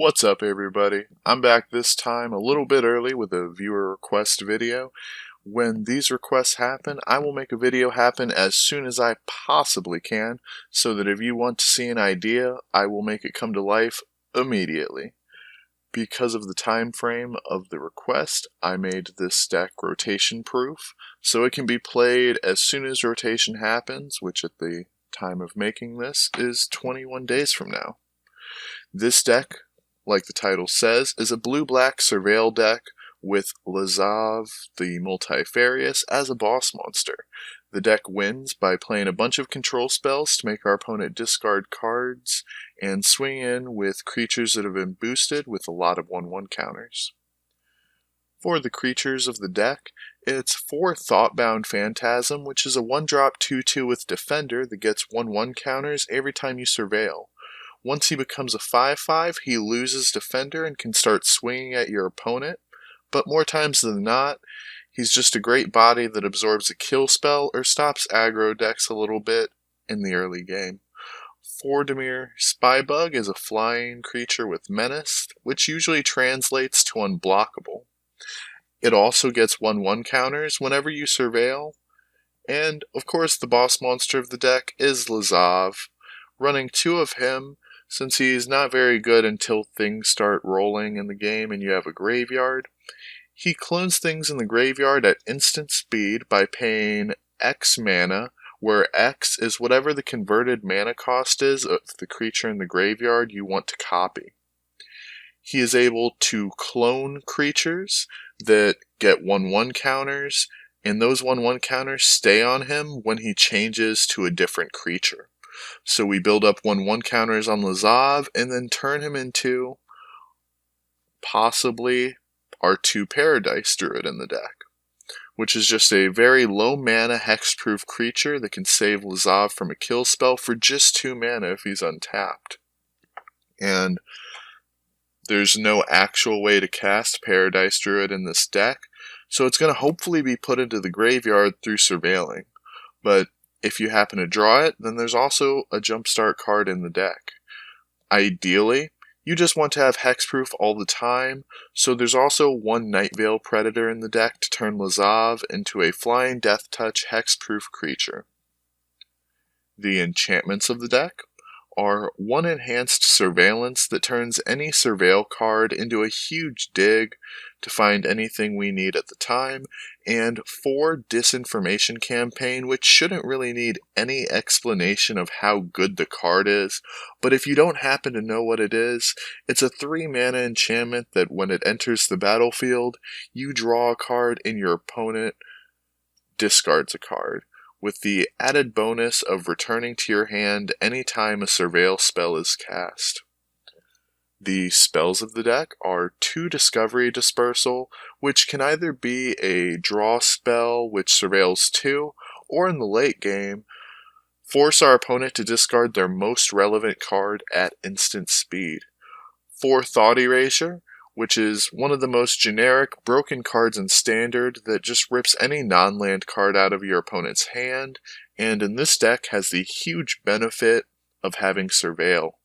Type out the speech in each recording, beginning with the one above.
What's up, everybody? I'm back this time a little bit early with a viewer request video. When these requests happen, I will make a video happen as soon as I possibly can, so that if you want to see an idea, I will make it come to life immediately. Because of the time frame of the request, I made this deck rotation proof, so it can be played as soon as rotation happens, which at the time of making this is 21 days from now. This deck, like the title says, is a blue-black surveil deck with Lazav, the multifaced, as a boss monster. The deck wins by playing a bunch of control spells to make our opponent discard cards and swing in with creatures that have been boosted with a lot of 1/1 counters. For the creatures of the deck, it's 4 Thoughtbound Phantasm, which is a 1-drop 2/2 with Defender that gets 1/1 counters every time you surveil. Once he becomes a 5/5, he loses Defender and can start swinging at your opponent, but more times than not, he's just a great body that absorbs a kill spell or stops aggro decks a little bit in the early game. Fordemir Spybug is a flying creature with Menace, which usually translates to unblockable. It also gets 1/1 counters whenever you surveil, and of course the boss monster of the deck is Lazav. Running 2 of him, since he's not very good until things start rolling in the game and you have a graveyard. He clones things in the graveyard at instant speed by paying X mana, where X is whatever the converted mana cost is of the creature in the graveyard you want to copy. He is able to clone creatures that get 1/1 counters, and those 1/1 counters stay on him when he changes to a different creature. So we build up 1/1 counters on Lazav and then turn him into possibly our 2 Paradise Druid in the deck, which is just a very low mana hexproof creature that can save Lazav from a kill spell for just 2 mana if he's untapped. And there's no actual way to cast Paradise Druid in this deck, so it's going to hopefully be put into the graveyard through surveilling. But if you happen to draw it, then there's also a jumpstart card in the deck. Ideally, you just want to have hexproof all the time, so there's also 1 Nightveil Predator in the deck to turn Lazav into a flying death touch hexproof creature. The enchantments of the deck are 1 Enhanced Surveillance that turns any surveil card into a huge dig to find anything we need at the time, and 4 Disinformation Campaign, which shouldn't really need any explanation of how good the card is, but if you don't happen to know what it is, it's a 3 mana enchantment that when it enters the battlefield, you draw a card and your opponent discards a card, with the added bonus of returning to your hand anytime a surveil spell is cast. The spells of the deck are 2 Discovery Dispersal, which can either be a draw spell which surveils 2, or in the late game, force our opponent to discard their most relevant card at instant speed. 4 Thought Erasure, which is one of the most generic, broken cards in Standard that just rips any non-land card out of your opponent's hand, and in this deck has the huge benefit of having surveil.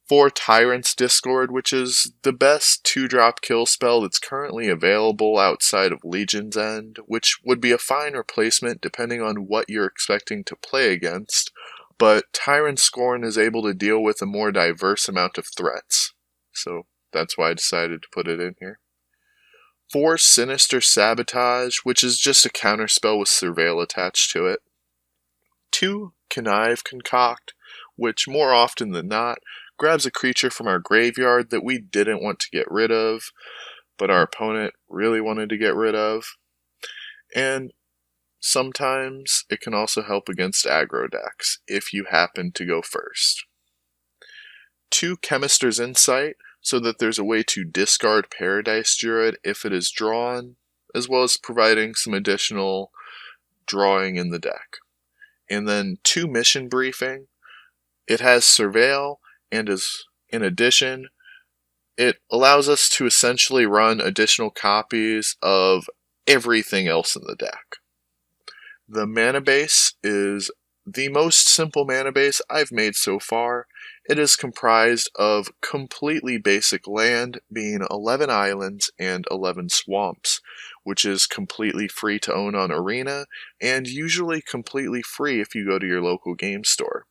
4 Tyrant's Discord, which is the best 2-drop kill spell that's currently available outside of Legion's End, which would be a fine replacement depending on what you're expecting to play against, but Tyrant's Scorn is able to deal with a more diverse amount of threats, so that's why I decided to put it in here. 4 Sinister Sabotage, which is just a counterspell with surveil attached to it. 2 Connive Concoct, which more often than not grabs a creature from our graveyard that we didn't want to get rid of, but our opponent really wanted to get rid of. And sometimes it can also help against aggro decks, if you happen to go first. 2 Chemister's Insight, so that there's a way to discard Paradise Druid if it is drawn, as well as providing some additional drawing in the deck. And then 2 Mission Briefing. It has surveil, and in addition, it allows us to essentially run additional copies of everything else in the deck. The mana base is the most simple mana base I've made so far. It is comprised of completely basic land, being 11 islands and 11 swamps, which is completely free to own on Arena, and usually completely free if you go to your local game store.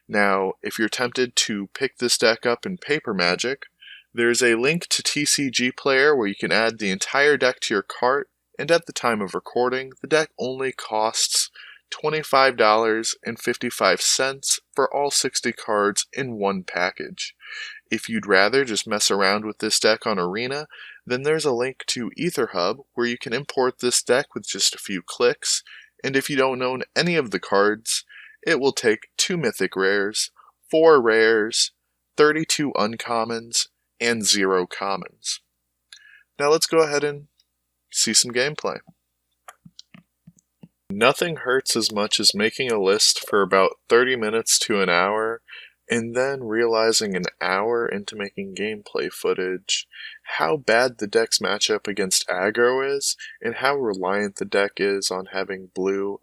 Now, if you're tempted to pick this deck up in Paper Magic, there's a link to Tcgplayer where you can add the entire deck to your cart, and at the time of recording, the deck only costs $25.55 for all 60 cards in one package. If you'd rather just mess around with this deck on Arena, then there's a link to Aetherhub where you can import this deck with just a few clicks, and if you don't own any of the cards, it will take 2 mythic rares, 4 rares, 32 uncommons, and 0 commons. Now let's go ahead and see some gameplay. Nothing hurts as much as making a list for about 30 minutes to an hour, and then realizing an hour into making gameplay footage how bad the deck's matchup against aggro is, and how reliant the deck is on having blue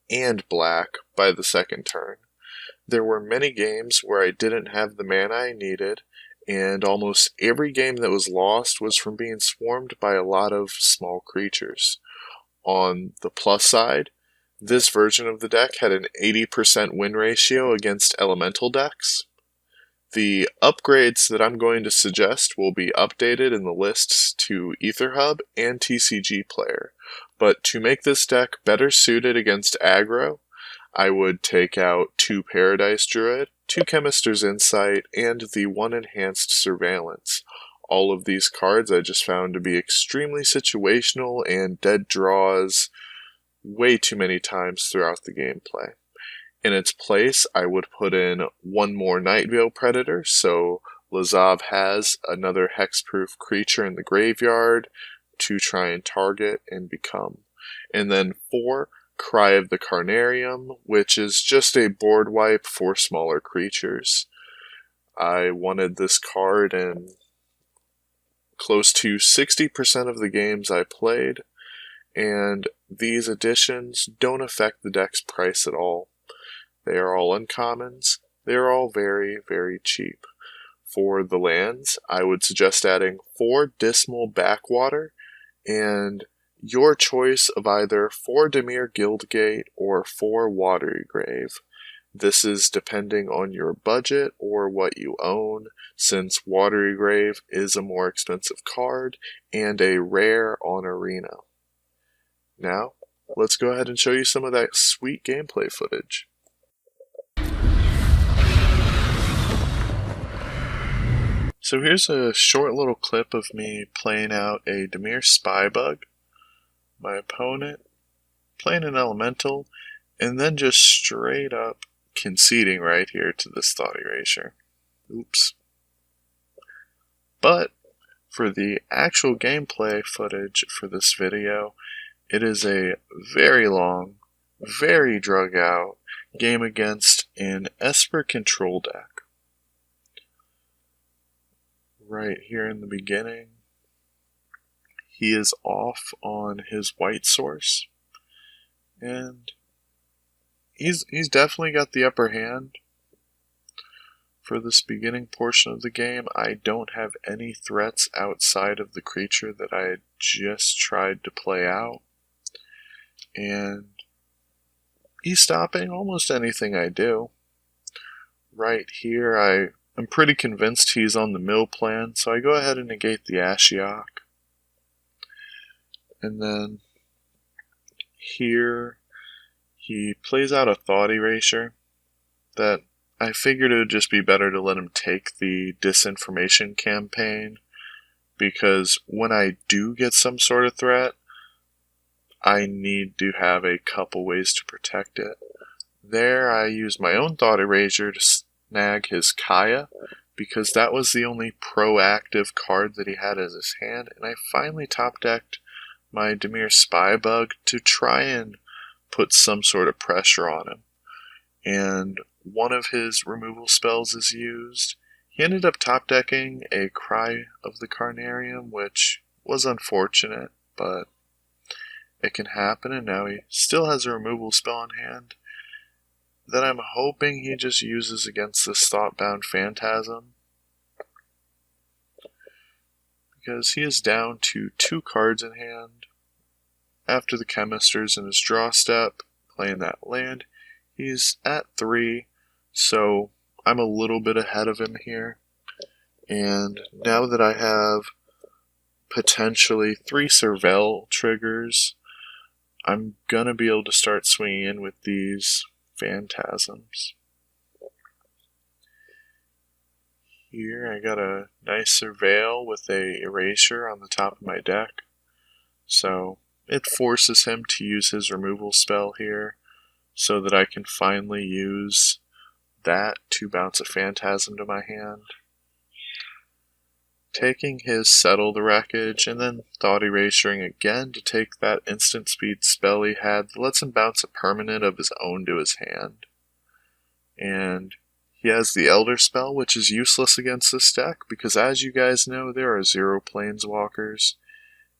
and black by the second turn. There were many games where I didn't have the mana I needed, and almost every game that was lost was from being swarmed by a lot of small creatures. On the plus side, this version of the deck had an 80% win ratio against elemental decks. The upgrades that I'm going to suggest will be updated in the lists to Aetherhub and Tcgplayer, but to make this deck better suited against aggro, I would take out 2 Paradise Druid, 2 Chemist's Insight, and the 1 Enhanced Surveillance. All of these cards I just found to be extremely situational and dead draws way too many times throughout the gameplay. In its place, I would put in 1 more Nightveil Predator, so Lazav has another hexproof creature in the graveyard to try and target and become. And then 4 Cry of the Carnarium, which is just a board wipe for smaller creatures. I wanted this card in close to 60% of the games I played, and these additions don't affect the deck's price at all. They are all uncommons. They are all very, very cheap. For the lands, I would suggest adding 4 Dismal Backwater, and your choice of either 4 Dimir Guildgate or 4 Watery Grave. This is depending on your budget or what you own, since Watery Grave is a more expensive card and a rare on Arena. Now, let's go ahead and show you some of that sweet gameplay footage. So here's a short little clip of me playing out a Dimir Spybug, my opponent playing an elemental, and then just straight up conceding right here to this Thought Erasure. Oops. But for the actual gameplay footage for this video, it is a very long, very drug out game against an Esper control deck. Right here in the beginning, he is off on his white source, and he's definitely got the upper hand. For this beginning portion of the game, I don't have any threats outside of the creature that I had just tried to play out, and he's stopping almost anything I do. Right here, I'm pretty convinced he's on the mill plan, so I go ahead and negate the Ashiok. And then here, he plays out a Thought Erasure that I figured it would just be better to let him take the disinformation campaign, because when I do get some sort of threat, I need to have a couple ways to protect it. There, I used my own Thought Erasure to snag his Kaya, because that was the only proactive card that he had as his hand, and I finally top-decked my Dimir Spybug to try and put some sort of pressure on him. And one of his removal spells is used. He ended up top-decking a Cry of the Carnarium, which was unfortunate, but it can happen, and now he still has a removal spell in hand. that I'm hoping he just uses against this Thoughtbound Phantasm, because he is down to 2 cards in hand. After the Chemister's in his draw step, playing that land, he's at 3, so I'm a little bit ahead of him here. And now that I have potentially 3 surveil triggers, I'm gonna be able to start swinging in with these phantasms. Here I got a nice surveil with a erasure on the top of my deck, so it forces him to use his removal spell here so that I can finally use that to bounce a phantasm to my hand. Taking his Settle the Wreckage and then Thought Erasuring again to take that instant speed spell he had that lets him bounce a permanent of his own to his hand. And he has the Elder Spell, which is useless against this deck because, as you guys know, there are 0 planeswalkers,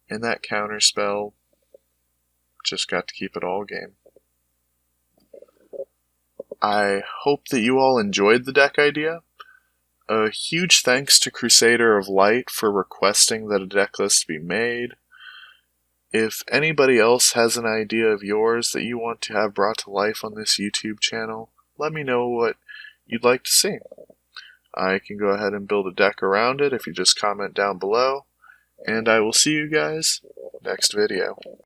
and that counter spell just got to keep it all game. I hope that you all enjoyed the deck idea. A huge thanks to Crusader of Light for requesting that a deck list be made. If anybody else has an idea of yours that you want to have brought to life on this YouTube channel, let me know what you'd like to see. I can go ahead and build a deck around it if you just comment down below, and I will see you guys next video.